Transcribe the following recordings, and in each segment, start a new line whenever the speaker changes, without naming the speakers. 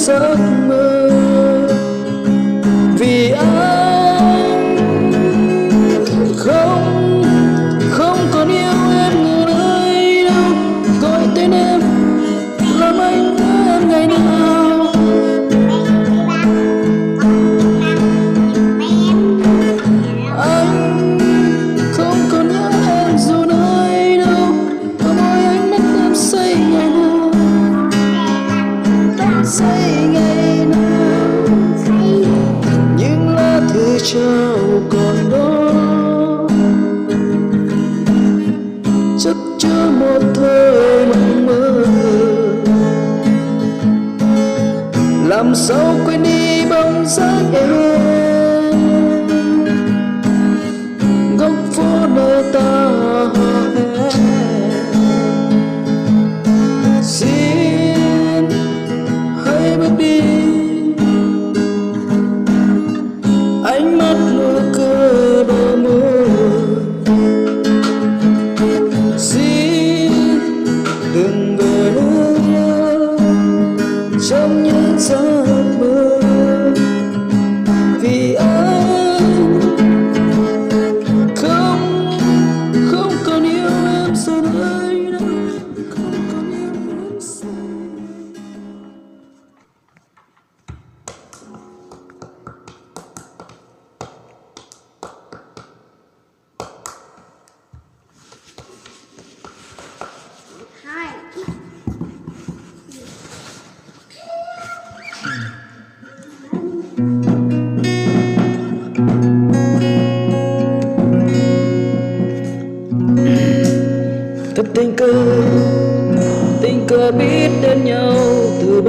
giấc mơ. Vì anh không còn yêu em ở nơi đâu, gọi tên em làm anh nhớ ngày nào. Anh không còn nhớ em dù nơi đâu, có môi anh mắt em say ngày nào, say ngày nào. Những lá thư trao còn đó chất chứa một thời mộng mơ. Làm sao quên đi bóng dáng em, góc phố nơi ta hò hẹn. Xin hãy bước đi, ánh mắt nụ cười đôi môi. Xin đừng về nữa trong những giấc mơ. Vì anh không còn yêu em giờ đây đâu, không còn yêu em giờ. Thật tình cờ biết đến nhau từ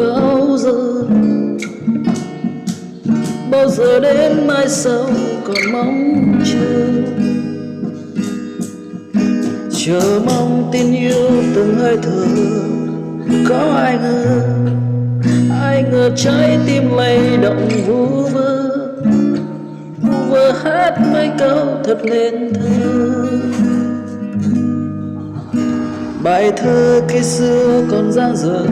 bao giờ đến mai sau còn mong chờ mong tin yêu từng hơi thở. Có ai ngờ trái tim lay động vu vơ hát mấy câu thật nên thơ. Bài thơ khi xưa còn dang dở,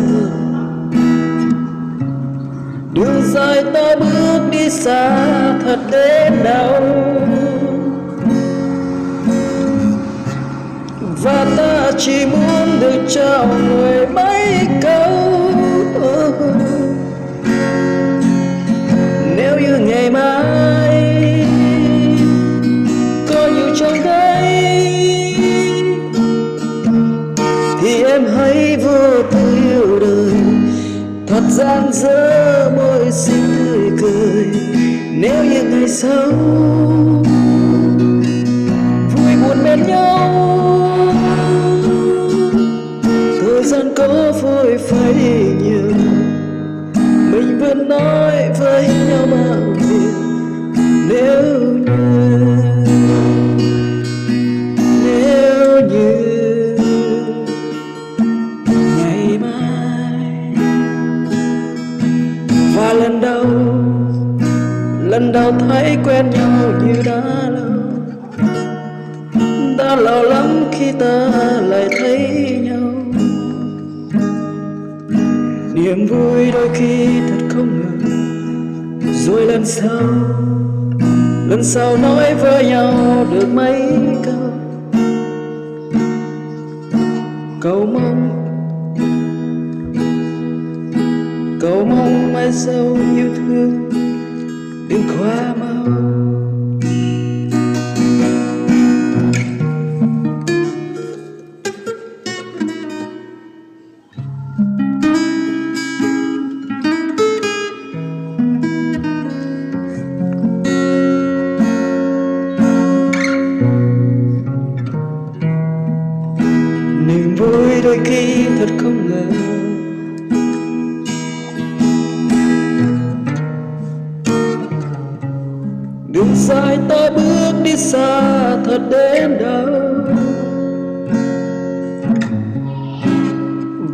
đường dài ta bước đi xa thật đến đâu. Và ta chỉ muốn được trao người mấy câu. Nếu như ngày mai có nhiều trong đây thì em hãy vô tư yêu đời, thật rạng rỡ môi xinh tươi cười. Nếu như ngày sau vui buồn bên nhau, thời gian có vội phải nhiều, mình vẫn nói với nhau bao điều. Nếu như ngày mai. Và lần đầu thấy quen nhau như đã lâu lắm khi ta lại thấy nhau. Niềm vui đôi khi thật không ngờ, rồi lần sau nói với nhau được mấy câu. Cầu mong mai sau yêu thương đừng quá mau. Niềm vui đôi khi thật không ngờ, đường dài ta bước đi xa thật đến đâu.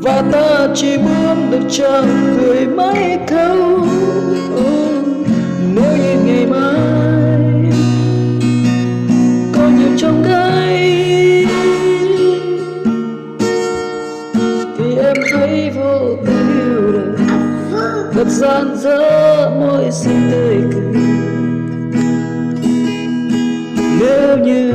Và ta chỉ muốn được trao gửi mấy câu. Nếu như ngày mai có nhiều trong gai thì em thấy vô tư yêu đời, thật gian dở môi xinh tươi cười. Nếu như